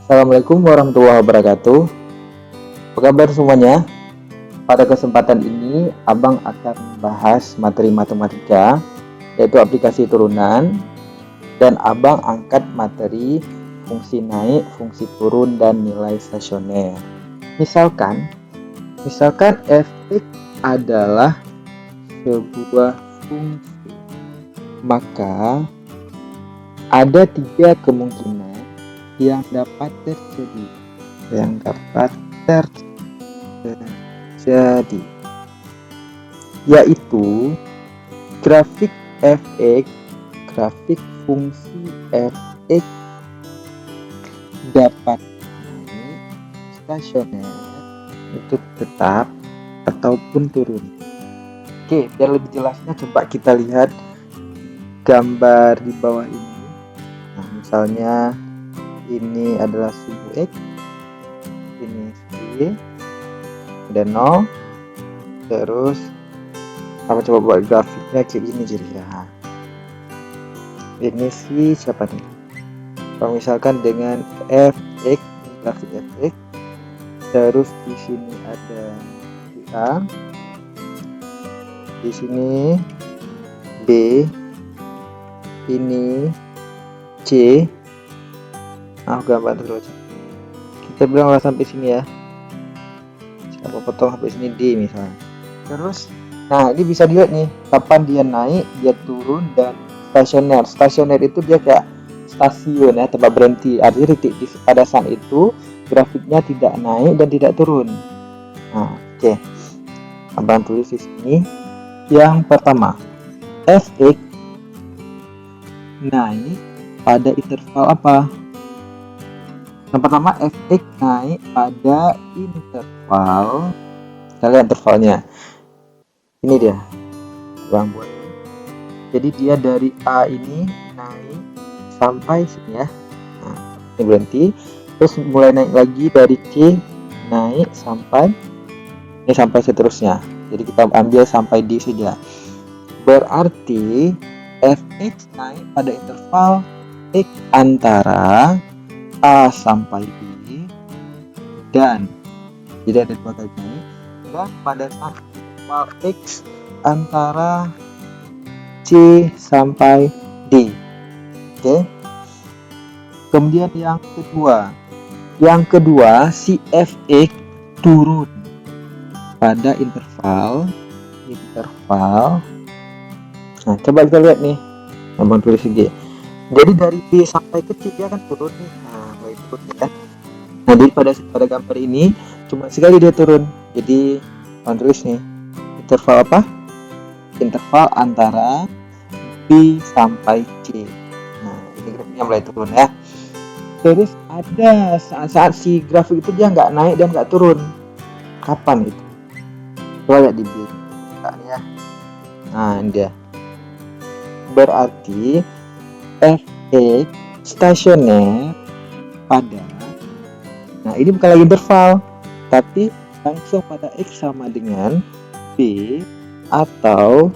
Assalamualaikum warahmatullahi wabarakatuh. Apa kabar semuanya? Pada kesempatan ini, Abang akan membahas materi matematika, yaitu aplikasi turunan, dan Abang angkat materi fungsi naik, fungsi turun, dan nilai stasioner. Misalkan f(x) adalah sebuah fungsi, maka ada 3 kemungkinan yang dapat terjadi, yaitu grafik f(x), grafik fungsi f(x) dapat naik, stasioner itu tetap ataupun turun. Oke, biar lebih jelasnya coba kita lihat gambar di bawah ini. Nah, misalnya ini adalah suhu x, ini y, ada 0, terus apa coba buat grafiknya kayak gini jadi ya. Ini si siapa nih? Kalau misalkan dengan fx, grafik fx, terus di sini ada A, di sini B, ini C. Gambar terus. Kita bilanglah sampai sini ya. Siapa potong sampai sini D misalnya. Terus, nah ini bisa dilihat nih, kapan dia naik, dia turun, dan stasioner. Stasioner itu dia kayak stasiun ya, tempat berhenti. Artinya titik pada saat itu grafiknya tidak naik dan tidak turun. Nah, oke. Abang tulis di sini. Yang pertama, fx naik pada interval apa? Yang pertama, fx naik pada interval. Kita lihat intervalnya. Ini dia. Bang buat. Jadi dia dari A ini naik sampai sini ya. Nah, ini berhenti. Terus mulai naik lagi dari C, naik sampai ini sampai seterusnya. Jadi kita ambil sampai D saja. Berarti fx naik pada interval x antara A sampai B, dan jadi ada 2 kali naik, dan pada saat interval x antara C sampai D. Oke. Kemudian yang kedua si fx turun pada interval. Nah, coba kita lihat nih. Abang tulis lagi. Jadi dari B sampai ke C dia akan turun nih. Nah, mulai turun ya. Nah, jadi pada gambar ini cuma sekali dia turun. Jadi abang tulis nih. Interval apa? Interval antara B sampai C. Nah, ini grafiknya mulai turun ya. Terus ada saat-saat si grafik itu dia nggak naik dan nggak turun. Kapan itu? Coba lihat di B. Ya. Nah, ini dia. Berarti fx stasioner pada, nah ini bukan lagi interval, tapi langsung pada x sama dengan b atau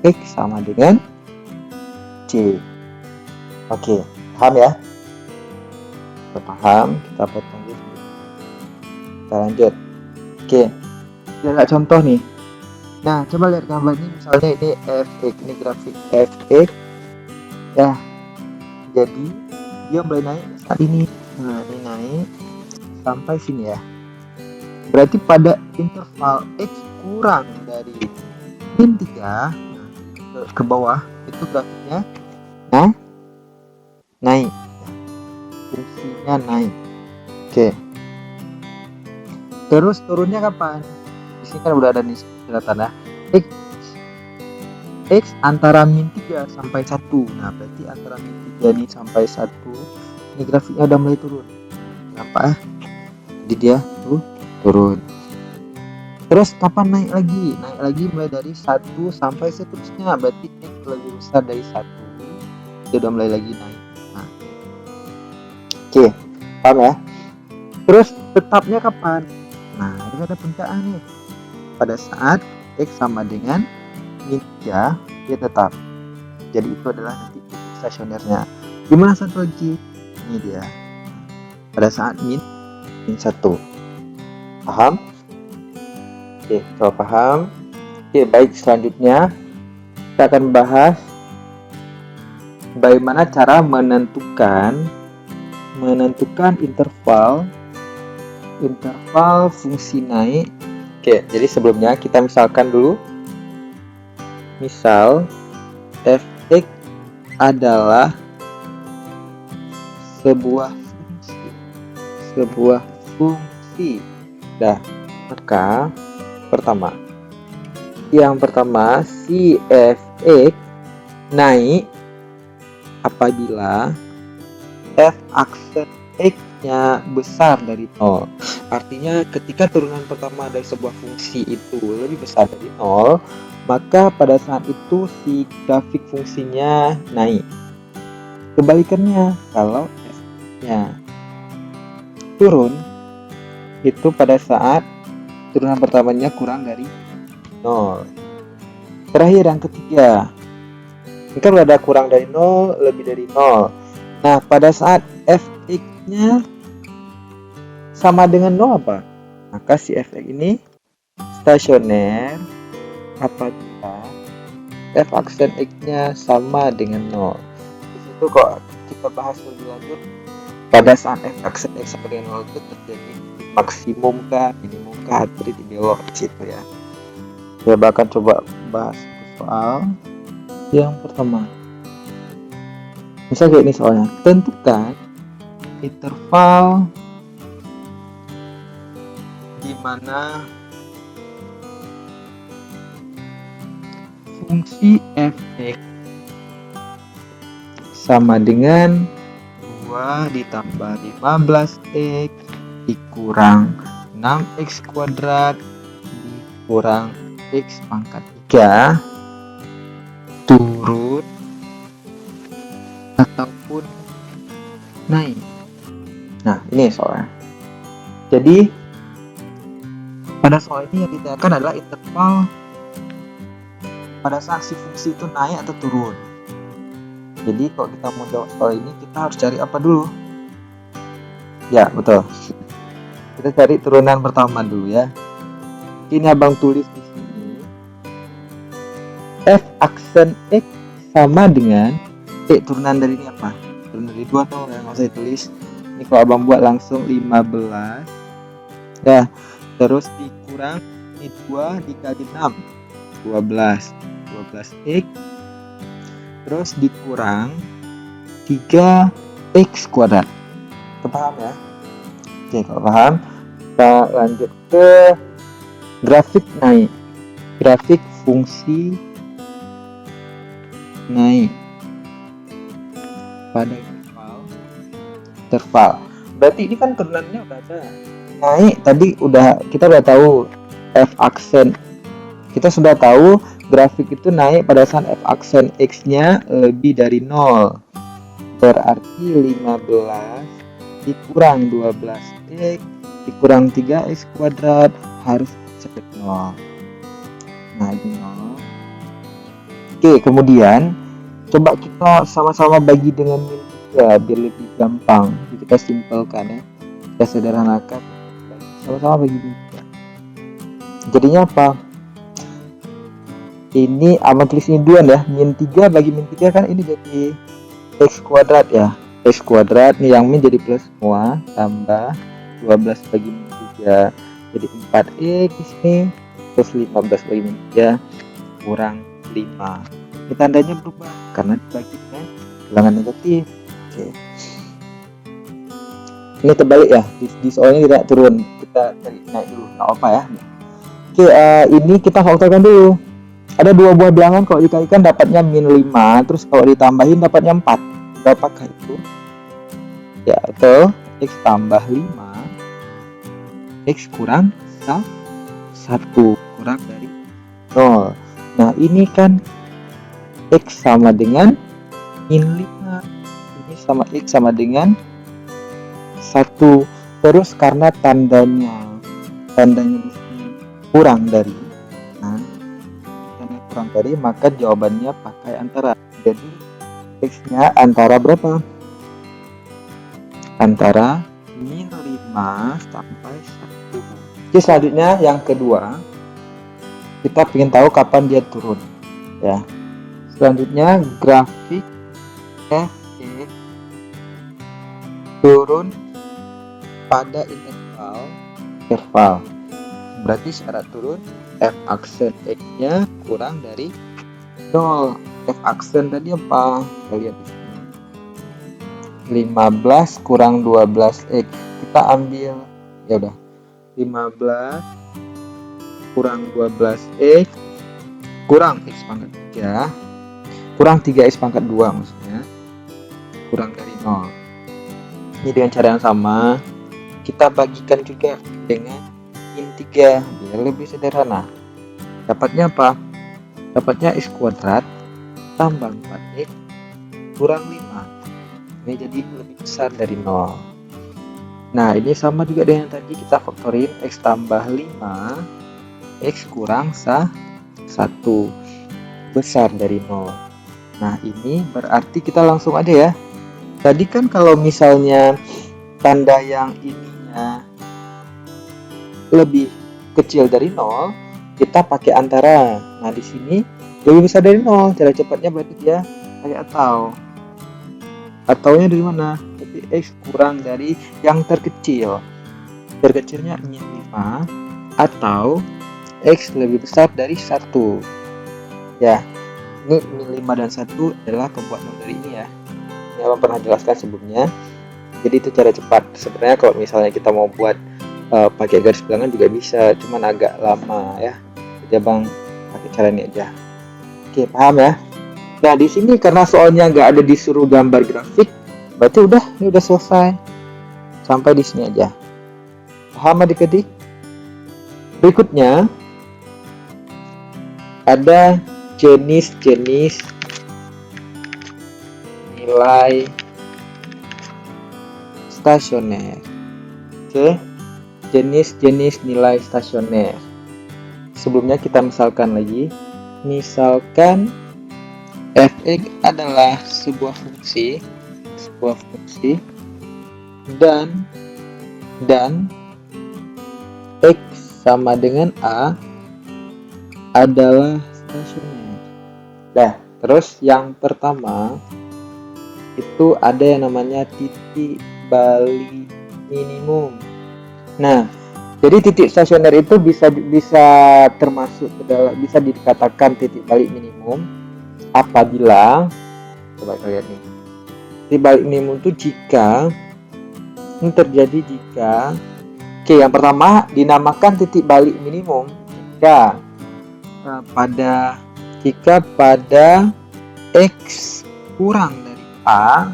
x sama dengan c. Oke, paham ya? Paham? Kita potong dulu. Kita lanjut. Oke, kita lihat contoh nih. Nah, coba lihat gambar ini, misalnya ini fx, ini grafik fx ya. Jadi dia mulai naik saat ini. Nah, ini naik sampai sini ya. Berarti pada interval x kurang dari min 3 ke bawah itu grafiknya naik. Fungsinya naik. Oke. Terus turunnya kapan? Di sini kan udah ada nih tanda x antara min 3 sampai 1. Nah, berarti antara min 3 ini sampai 1 ini grafiknya udah mulai turun. Kenapa? Jadi dia turun. Terus kapan naik lagi? Naik lagi mulai dari 1 sampai seterusnya. Berarti x lebih besar dari 1. Dia udah mulai lagi naik. Nah. Oke, paham ya? Terus tetapnya kapan? Nah, ini ada puncaknya nih. Pada saat x sama dengan min 3 dia tetap. Jadi itu adalah nanti stasionernya. Gimana satu lagi? Ini dia. pada saat min 1. Paham? Oke, kalau paham. Oke, baik, selanjutnya kita akan bahas bagaimana cara menentukan interval fungsi naik. Oke, jadi sebelumnya kita misalkan dulu. Misal f(x) adalah sebuah fungsi. Nah, maka yang pertama si f(x) naik apabila f aksen x-nya besar dari 0. Artinya ketika turunan pertama dari sebuah fungsi itu lebih besar dari 0, maka pada saat itu si grafik fungsinya naik. Kebalikannya, kalau f-nya turun, itu pada saat turunan pertamanya kurang dari 0. Terakhir yang ketiga, ini kan udah ada kurang dari 0, lebih dari 0. Nah, pada saat f(x)-nya sama dengan 0 apa? Maka si f(x) ini stasioner apabila f aksen x-nya sama dengan 0. Di situ kok kita bahas lebih lanjut, pada saat f aksen x sama dengan 0 itu terjadi maksimum kah, minimum kah, atau di belok di situ ya. Saya bahkan coba bahas soal yang pertama. Misal kayak ini soalnya, tentukan interval di mana fungsi f(x) sama dengan 2 ditambah 15x dikurang 6x kuadrat dikurang x pangkat 3 turun ataupun naik. Nah, ini soalnya. Jadi pada soal ini yang ditanyakan adalah interval pada saat si fungsi itu naik atau turun. Jadi kalau kita mau jawab soal ini, kita harus cari apa dulu? Ya, betul. Kita cari turunan pertama dulu ya. Ini abang tulis di sini. F aksen x sama dengan turunan dari ini apa? Turunan dari 2 atau nggak usah ditulis. Ini kalau abang buat langsung 15. Ya, terus dikurang ini 2 dikali 6 12x terus dikurang 3x kuadrat. Paham ya? Oke, kalau paham kita lanjut ke grafik naik. Grafik fungsi naik pada interval. Berarti ini kan turunannya udah ada. Naik tadi kita udah tahu f aksen. Kita sudah tahu grafik itu naik pada saat f aksen x-nya lebih dari 0. Berarti 15 dikurang 12x dikurang 3x kuadrat harus sampai 0. Nah, ini 0. Oke, kemudian coba kita sama-sama bagi dengan min 3 biar lebih gampang. Jadi kita simpelkan ya. Kita sederhanakan. Sama-sama bagi min 3. Jadinya apa? Ini abang tulis ini duluan ya. Min 3 bagi min 3 kan ini jadi x kuadrat ya. X kuadrat nih yang min jadi plus semua tambah 12 bagi min 3 jadi 4x di sini plus 15 bagi min 3 kurang 5. Ini tandanya berubah karena dibagi dengan bilangan negatif. Oke. Ini terbalik ya. Di soalnya tidak turun. Kita cari naik dulu. Nggak apa ya. Oke, ini kita faktorkan dulu. Ada dua buah bilangan kalau dikalikan dapatnya min 5, terus kalau ditambahin dapatnya 4. Berapakah itu? Ya, atau x tambah 5 x kurang 1 kurang dari 0. Nah, ini kan x sama dengan min 5. Ini sama x sama dengan 1. Terus karena tandanya di sini kurang dari, maka jawabannya pakai antara. Jadi x-nya antara berapa? Antara min 5 sampai 1. Oke, selanjutnya yang kedua, kita ingin tahu kapan dia turun ya. Selanjutnya grafik fx turun pada interval. Berarti syarat turun f aksen x nya kurang dari 0. F aksen tadi apa? Kita lihat di sini. 15 kurang 12x. Kita ambil ya udah. 15 kurang 12x kurang x pangkat 3 kurang 3x pangkat 2 maksudnya. Kurang dari 0. Ini dengan cara yang sama. Kita bagikan juga dengan min 3 biar lebih sederhana. Dapatnya apa? Dapatnya x kuadrat tambah 4x kurang 5. Ini jadi lebih besar dari 0. Nah, ini sama juga dengan tadi, kita faktorin x tambah 5 x kurang 1 besar dari 0. Nah, ini berarti kita langsung aja ya. Tadi kan kalau misalnya tanda yang ininya lebih kecil dari 0, kita pakai antara. Nah, di sini lebih besar dari 0. Cara cepatnya berarti dia pakai atau. Ataunya dari mana? Jadi x kurang dari yang terkecil. Terkecilnya min 5 atau x lebih besar dari 1. Ya, ini min 5 dan 1 adalah pembuat nomor dari ini ya. Ini Abang pernah jelaskan sebelumnya. Jadi itu cara cepat. Sebenarnya kalau misalnya kita mau buat pakai garis bilangan juga bisa, cuman agak lama ya. Jadi Abang pakai cara ini aja. Oke, paham ya? Nah, di sini karena soalnya nggak ada disuruh gambar grafik, berarti ini udah selesai. Sampai di sini aja. Paham adik-adik? Berikutnya ada jenis-jenis nilai stasioner. Oke, jenis-jenis nilai stasioner. Sebelumnya kita misalkan lagi. Misalkan fx adalah sebuah fungsi dan x sama dengan a adalah stasioner. Nah, terus yang pertama itu ada yang namanya titik balik minimum. Nah, jadi titik stasioner itu bisa termasuk ke dalam, bisa dikatakan titik balik minimum apabila, coba kita lihat nih, titik balik minimum itu jika ini terjadi jika, oke, yang pertama dinamakan titik balik minimum jika pada x kurang dari a,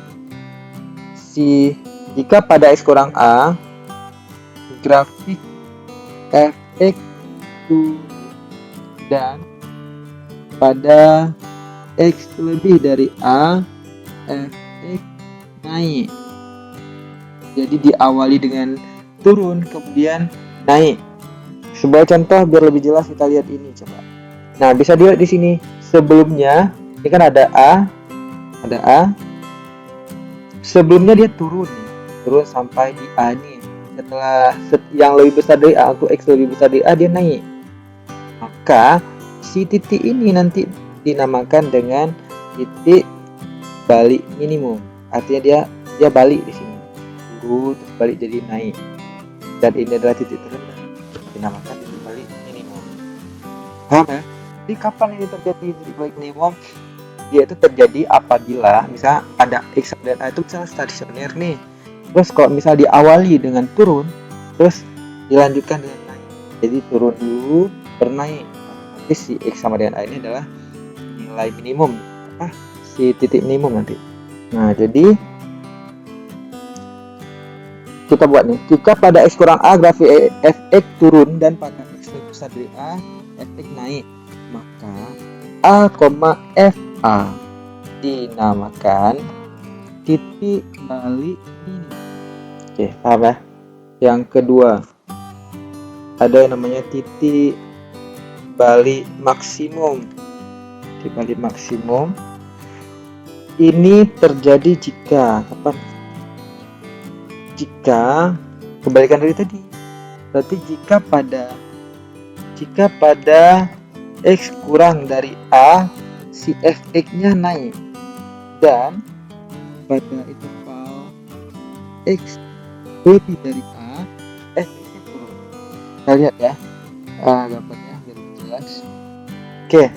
jika pada x kurang a grafik fx turun dan pada x lebih dari a fx naik. Jadi diawali dengan turun kemudian naik. Sebuah contoh biar lebih jelas kita lihat ini coba. Nah, bisa dilihat di sini sebelumnya ini kan ada a. Sebelumnya dia turun sampai di a nih. Setelah yang lebih besar dari a atau x lebih besar dari a, dia naik. Maka si titik ini nanti dinamakan dengan titik balik minimum. Artinya dia balik di sini. Terus balik jadi naik. Dan ini adalah titik terendah. Dinamakan titik balik minimum. Paham ya? Jadi kapan ini terjadi titik balik minimum? Dia itu terjadi apabila misal ada x dan a itu misalnya stasioner nih. Terus kalau misal diawali dengan turun, terus dilanjutkan dengan naik. Jadi turun dulu, bernaik. Nanti si x sama dengan a ini adalah nilai minimum. Si titik minimum nanti. Nah, jadi kita buat nih. Jika pada x kurang a grafik fx turun dan pada x lebih besar dari a fx naik, maka a, fa dinamakan titik balik minimum. Oke, paham ya? Yang kedua, ada yang namanya titik balik maksimum. Titik balik maksimum ini terjadi jika kapan? jika kebalikan dari tadi, berarti jika pada X kurang dari A, si fx-nya naik, dan pada interval X lebih dari A, fx-nya turun. Kita lihat ya gambarnya biar lebih jelas. Oke,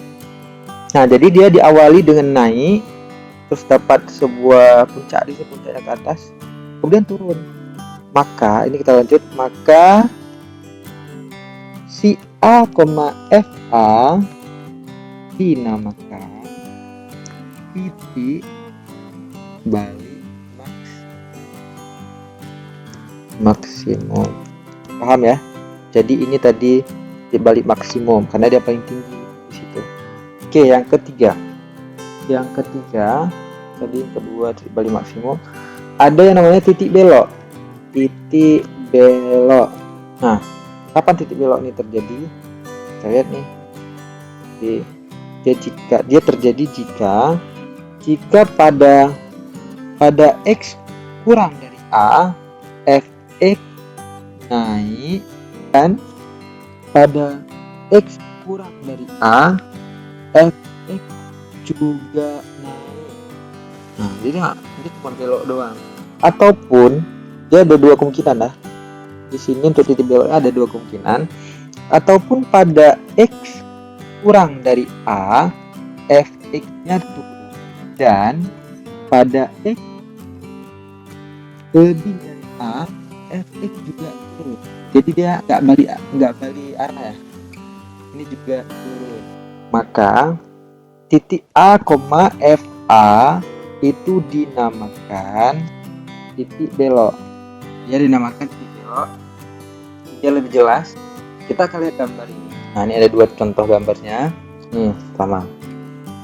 nah jadi dia diawali dengan naik, terus dapat sebuah puncak, di sini puncaknya ke atas, kemudian turun. Maka ini kita lanjut, maka si A, FA dinamakan titik balik maksimum. Paham ya? Jadi ini tadi titik balik maksimum karena dia paling tinggi di situ. Oke, yang ketiga tadi yang kedua titik balik maksimum, ada yang namanya titik belok. Nah, kapan titik belok ini terjadi? Kita lihat nih. Dia terjadi jika pada X kurang dari A, fx naik, dan pada X kurang dari A, fx juga naik. Nah, jadi ini cuma belok doang. Ataupun dia ada dua kemungkinan lah. Di sini untuk titik beloknya ada dua kemungkinan. Ataupun pada X kurang dari A, fx-nya turun, dan pada X lebih dari A, fx juga turun. Jadi dia nggak balik arah ya. Ini juga turun. Maka titik A, FA itu dinamakan titik belok. Dia dinamakan titik belok. Dia lebih jelas. Kita akan lihat gambar ini. Nah, ini ada dua contoh gambarnya. Sama.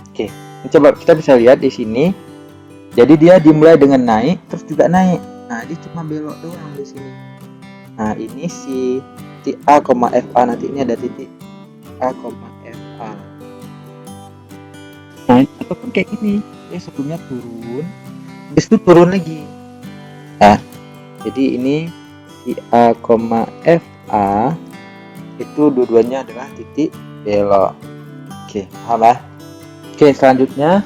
Oke, ini coba kita bisa lihat di sini. Jadi dia dimulai dengan naik, terus juga naik. Nah, dia cuma belok doang di sini. Nah, ini si titik A, FA, nanti ini ada titik A, FA. Nah, ataupun kayak gini, dia sebelumnya turun, habis itu turun lagi. Nah, jadi ini titik A, FA itu dua-duanya adalah titik belok. Oke, paham ya? Oke, selanjutnya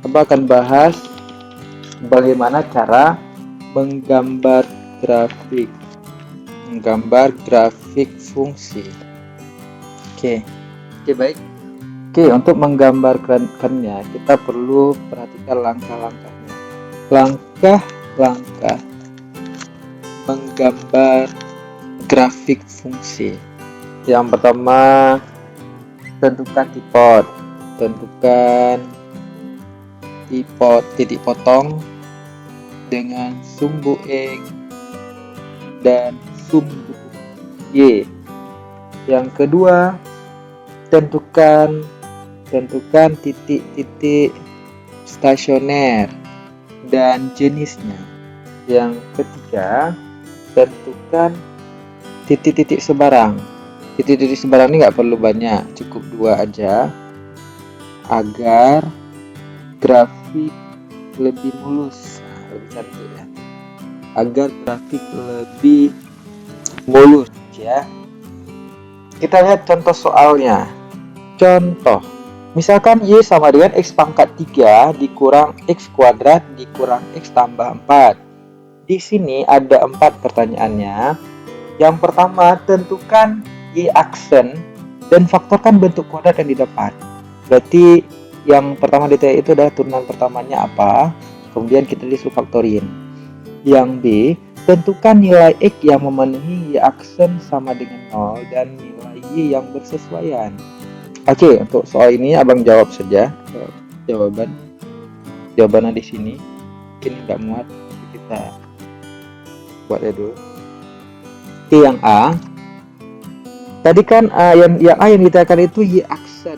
kita akan bahas bagaimana cara menggambar grafik fungsi. Oke, baik. Oke, untuk menggambarkannya kita perlu perhatikan langkah-langkahnya. Langkah-langkah menggambar grafik fungsi. Yang pertama, tentukan titik potong dengan sumbu X dan sumbu Y. Yang kedua, tentukan titik-titik stasioner dan jenisnya. Yang ketiga, tentukan titik-titik sebarang. Titik-titik sebarang ini nggak perlu banyak, cukup 2 aja, agar grafik lebih mulus. Lebih cantik ya. Agar grafik lebih mulus ya. Kita lihat contoh soalnya. Contoh, misalkan Y sama dengan X pangkat 3 dikurang X kuadrat dikurang X tambah 4. Di sini ada 4 pertanyaannya. Yang pertama, tentukan Y aksen dan faktorkan bentuk kuadrat yang didapat. Berarti yang pertama ditanya itu adalah turunan pertamanya apa, kemudian kita disuruh faktorin. Yang B, tentukan nilai X yang memenuhi Y aksen sama dengan 0 dan nilai Y yang bersesuaian. Oke, untuk soal ini abang jawab saja jawabannya di sini. Mungkin nggak muat, kita buatnya dulu. Oke, yang A. Tadi kan yang A yang ditanyakan itu Y aksen.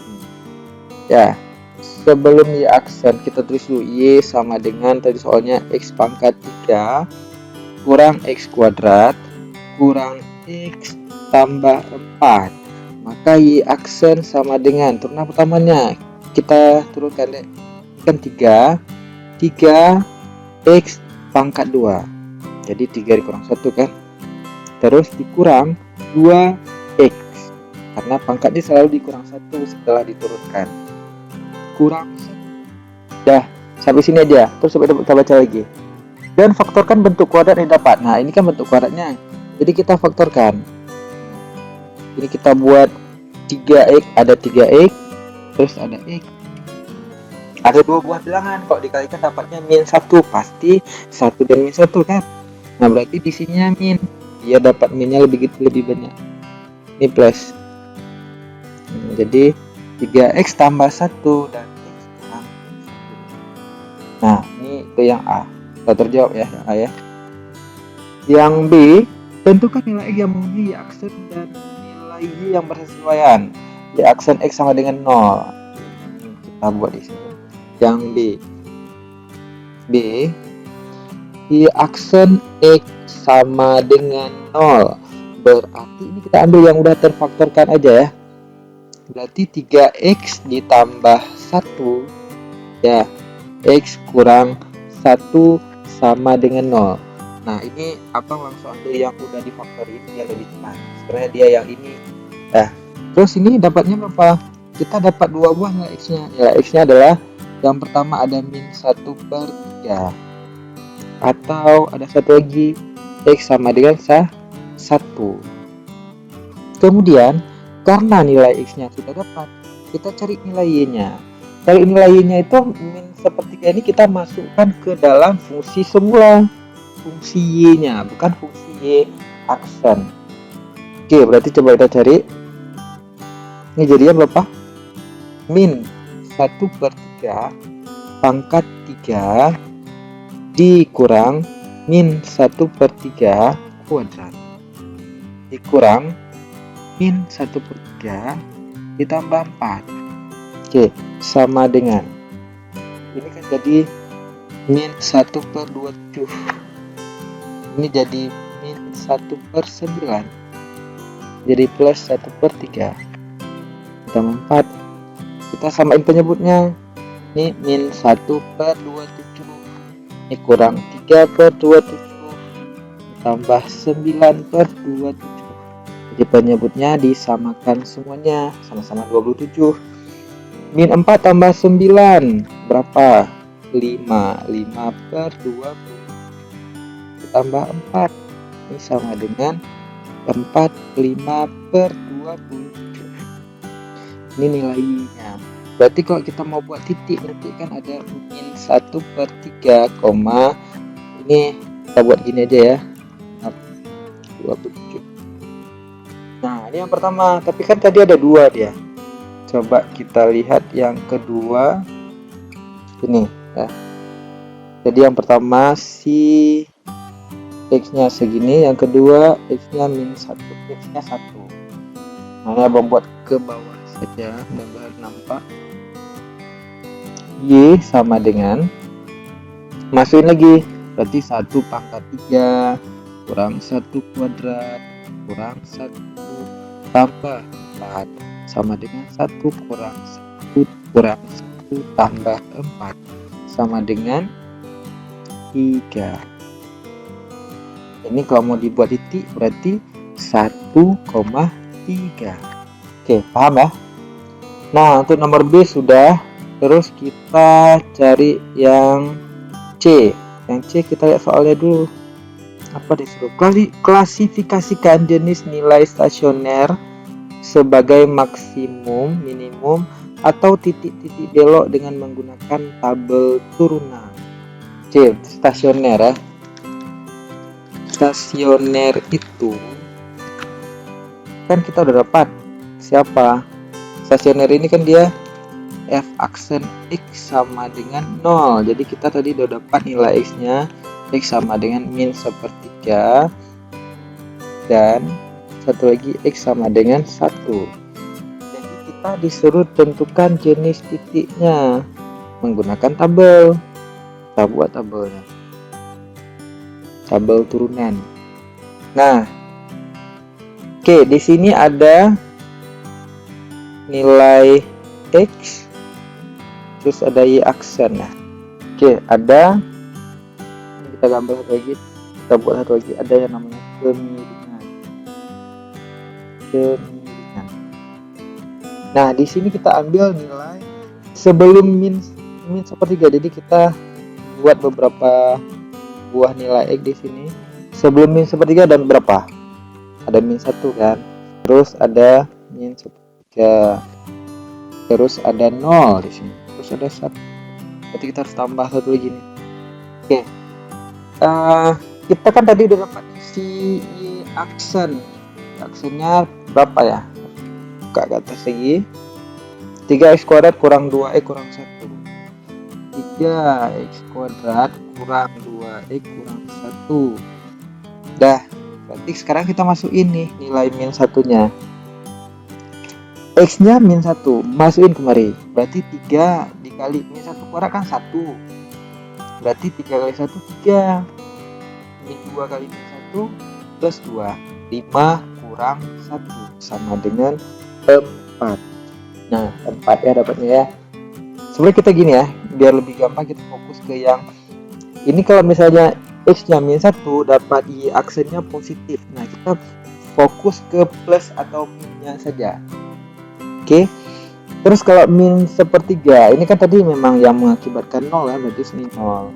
Ya, sebelum Y aksen kita tulis dulu Y sama dengan tadi soalnya X pangkat 3 kurang X kuadrat kurang X tambah 4. Maka Y aksen sama dengan turunan pertamanya kita turunkan kan 3 X pangkat 2. Jadi 3 dikurang 1 kan. Terus dikurang 2x. Karena pangkatnya selalu dikurang 1 setelah diturunkan. Kurang 1. Dah, sampai sini aja. Terus kita baca lagi. Dan faktorkan bentuk kuadrat yang dapat. Nah, ini kan bentuk kuadratnya. Jadi kita faktorkan. Ini kita buat 3x, ada 3x, terus ada x. Ada 2 buah bilangan, kalau dikalikan dapatnya min 1, pasti 1 dan min 1 kan. Nah, berarti di sini min. Dia dapat minnya lebih banyak. Ini plus. Jadi 3x tambah 1 dan x kurang 1. Nah, ini ke yang A. Kita terjawab ya, yang A ya. Yang B, tentukan nilai x yang memenuhi aksen dan nilai y yang bersesuaian. Y aksen x sama dengan 0. Kita buat di sini. Yang B, y aksen x sama dengan 0. Berarti ini kita ambil yang udah terfaktorkan aja ya. Berarti 3x ditambah 1 ya, x kurang 1 sama dengan 0. Nah, ini abang langsung ambil yang udah difaktorin, dia lebih cepat. Sebenarnya dia yang ini. Nah, terus ini dapatnya berapa? Kita dapat 2 buah nilai x-nya. Nilai x-nya adalah yang pertama ada min 1/3. Atau ada satu lagi, x sama dengan 1. Kemudian, karena nilai x-nya sudah dapat, kita cari nilai y-nya. Cari nilai y-nya itu min 1/3 ini kita masukkan ke dalam fungsi semula. Fungsi y-nya, bukan fungsi y aksen. Oke, berarti coba kita cari. Ini jadinya berapa? Min 1/3 pangkat 3 dikurang min 1/3 kuadrat dikurang min 1/3 ditambah 4. Oke, sama dengan ini kan jadi min 1/27. Ini jadi min 1/9. Jadi plus 1/3 ditambah 4. Kita samain penyebutnya. Ini min 1/27. Ini kurang 3/27 tambah 9/27. Jadi penyebutnya disamakan semuanya, sama-sama 27. Min 4 tambah 9 berapa? 5. 5/20 ditambah 4. Ini sama dengan 45/27. Ini nilainya. Berarti kalau kita mau buat titik nanti kan ada min 1/3, ini kita buat gini aja ya, 27. Nah, ini yang pertama, tapi kan tadi ada 2 dia. Coba kita lihat yang kedua. Ini ya. Jadi yang pertama si x-nya segini, yang kedua x-nya min 1, x-nya 1. Nah, ini abang buat ke bawah saja, mudah-mudahan nampak. Y sama dengan, masukin lagi, berarti 1 pangkat 3 kurang 1 kuadrat kurang 1 tambah 4 sama dengan 1 kurang 1 kurang 1 tambah 4 sama dengan 3. Ini kalau mau dibuat titik berarti 1,3. Oke, paham ya? Nah, untuk nomor B sudah. Terus kita cari yang C. Yang C kita lihat soalnya dulu. Apa disuruh? Klasifikasikan jenis nilai stasioner sebagai maksimum, minimum, atau titik-titik belok dengan menggunakan tabel turunan. C. Stasioner ya. Stasioner itu kan kita udah dapat siapa? Stasioner ini kan dia f aksen x sama dengan 0. Jadi kita tadi udah dapat nilai x-nya, x sama dengan min 1/3 dan satu lagi x sama dengan 1. Jadi kita disuruh tentukan jenis titiknya menggunakan tabel. Kita buat tabelnya, tabel turunan. Nah, oke, di sini ada nilai x, terus ada y aksen. Nah, oke, ada, kita gambar lagi kita buat satu lagi, ada yang namanya kemiringan. Nah di sini kita ambil nilai sebelum min sepertiga. Jadi kita buat beberapa buah nilai X di sini sebelum min sepertiga, dan berapa, ada min 1 kan, terus ada min sepertiga, terus ada 0 di sini, terus ada 1. Berarti kita harus tambah satu lagi nih. Oke, kita kan tadi udah dapat si aksennya berapa ya, buka ke atas lagi, 3x kuadrat kurang 2x kurang 1, 3x kuadrat kurang 2x kurang 1. Dah, berarti sekarang kita masukin nih nilai min satunya. X nya min 1, masukin kemari, berarti 3 dikali min 1 kuadrat kan 1, berarti 3 kali 1 3, min 2 kali min 1 plus 2, 5 kurang 1 sama dengan 4. Nah 4 ya dapatnya ya. Sebenarnya kita gini ya, biar lebih gampang kita fokus ke yang ini. Kalau misalnya X nya min 1 dapat Y aksennya positif, nah kita fokus ke plus atau minnya saja. Oke, terus kalau min sepertiga ini kan tadi memang yang mengakibatkan 0 ya, berarti sini 0.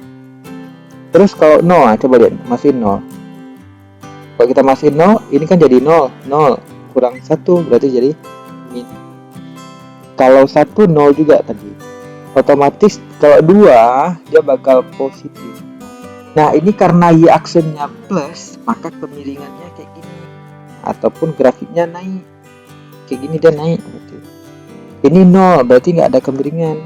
Terus kalau 0, coba lihat, masukin 0. Kalau kita masukin 0, ini kan jadi 0, 0 kurang 1 berarti jadi min. Kalau 1 0 juga tadi, otomatis kalau 2 dia bakal positif. Nah ini karena Y aksennya plus, maka kemiringannya kayak gini, ataupun grafiknya naik kayak gini, dia naik berarti. Ini 0 berarti nggak ada kemiringan.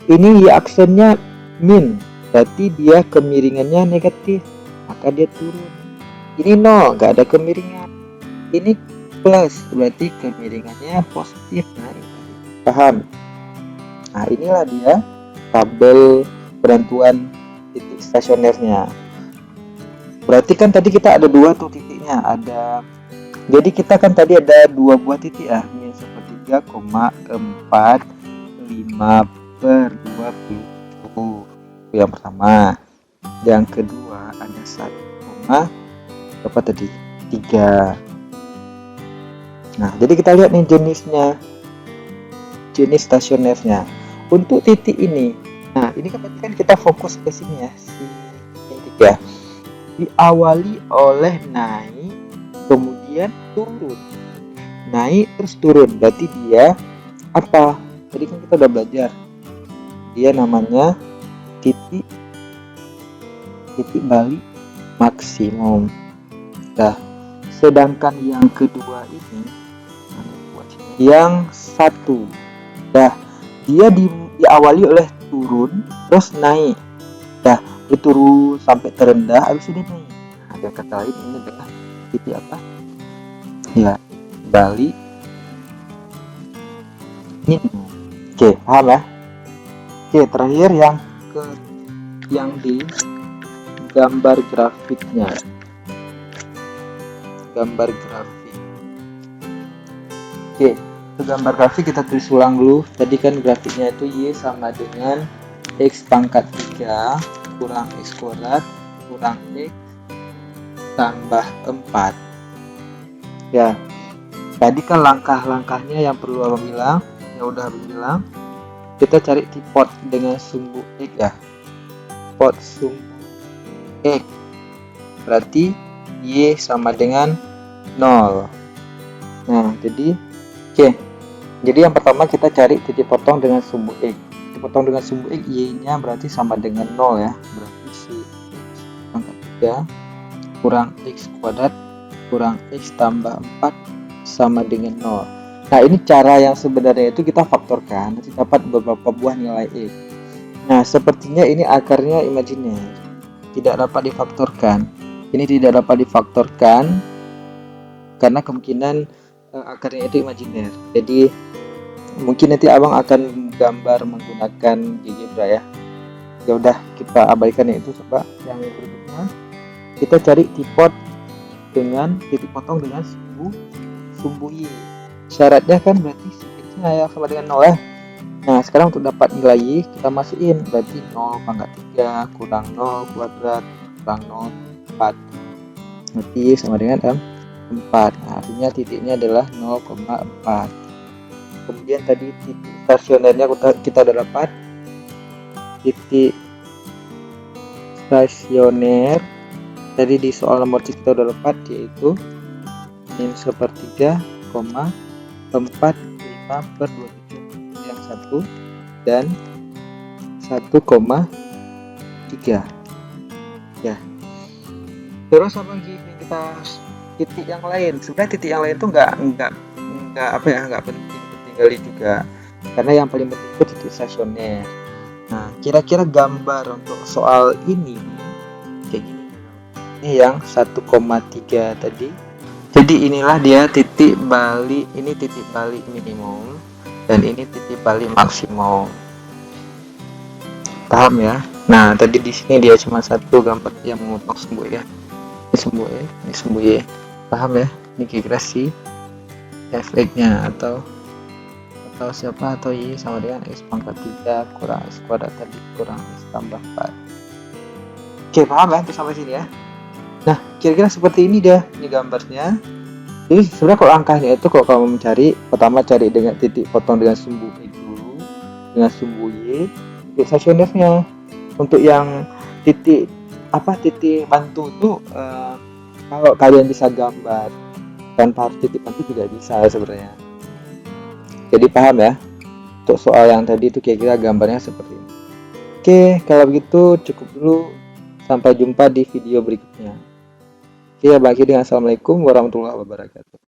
Ini Y aksennya min, berarti dia kemiringannya negatif, maka dia turun. Ini 0 nggak ada kemiringan. Ini plus berarti kemiringannya positif, naik. Paham? Nah inilah dia tabel penentuan titik stasionernya. Berarti kan tadi kita ada 2 tuh titiknya, jadi kita kan tadi ada 2 buah titik ya, min sepertiga, 4,5/20 yang pertama. Yang kedua ada 1, berapa tadi, 3. Nah jadi kita lihat nih jenis stasionernya untuk titik ini. Nah ini kan kita fokus ke sini ya, si min 3 diawali oleh naik kemudian turun, naik terus turun, berarti dia apa? Tadi kan kita udah belajar, dia namanya titik balik maksimum. Nah sedangkan yang kedua ini, yang 1, dah dia diawali oleh turun terus naik, dah dia turun sampai terendah, habis itu dia naik. Ada kata lain, ini adalah titik apa ya, balik minimum. Oke, paham ya? Oke, terakhir yang di gambar grafiknya, gambar grafik. Oke, untuk gambar grafik kita tulis ulang dulu. Tadi kan grafiknya itu Y sama dengan X pangkat 3 kurang X kuadrat kurang X tambah 4. Ya, tadi kan langkah-langkahnya yang perlu abang bilang, yang udah abang bilang, kita cari tipot dengan sumbu X ya, pot sumbu X berarti Y sama dengan 0. Nah jadi jadi yang pertama kita cari titik potong dengan sumbu X. Titik potong dengan sumbu X, Y nya berarti sama dengan 0 ya, berarti si X pangkat 3 kurang X kuadrat kurang X tambah 4 sama dengan 0. Nah ini cara yang sebenarnya itu kita faktorkan, nanti dapat beberapa buah nilai X. Nah sepertinya ini akarnya imajiner, tidak dapat difaktorkan. Ini tidak dapat difaktorkan karena kemungkinan akarnya itu imajiner. Jadi mungkin nanti abang akan gambar menggunakan GeoGebra ya. Ya udah kita abaikan itu. Coba yang berikutnya kita cari tipot dengan titik potong dengan sumbu Y. Syaratnya kan berarti X-nya ya sama dengan 0 ya. Nah sekarang untuk dapat nilai Y kita masukin, berarti 0 pangkat 3 kurang 0 kuadrat kurang 0 berarti sama dengan M4. Nah, artinya titiknya adalah 0,4. Kemudian tadi titik stasionernya kita udah dapat. Titik stasioner tadi di soal nomor C kita udah dapat, yaitu min 1/3, 4,5/27 yang satu dan 1,3 ya. Terus apa lagi kita titik yang lain? Sebenarnya titik yang lain tuh nggak penting kali juga, karena yang paling penting itu titik stasioner. Nah, kira-kira gambar untuk soal ini kayak gini. Ini yang 1,3 tadi. Jadi inilah dia titik balik, ini titik balik minimum dan ini titik balik maksimum. Paham ya? Nah, tadi di sini dia cuma satu gambar yang memotong sembuh ya. Ini sembuh ya. Paham ya? Ini kira-kira si efeknya atau siapa, atau Y sama dengan X pangkat 3 kurang X kuadrat tadi kurang X tambah 4. Oke, paham ya? Sampai sini ya. Nah, kira-kira seperti ini dah ini gambarnya. Jadi sebenarnya kalau angkanya itu, kalau kamu mencari, pertama cari dengan titik potong dengan sumbu X dulu, dengan sumbu Y, titik stasionernya. Untuk yang titik bantu itu kalau kalian bisa gambar tanpa harus titik bantu juga bisa sebenarnya. Jadi paham ya? Untuk soal yang tadi itu kira-kira gambarnya seperti ini. Oke, kalau begitu cukup dulu. Sampai jumpa di video berikutnya. Oke, bagi dengan assalamualaikum warahmatullahi wabarakatuh.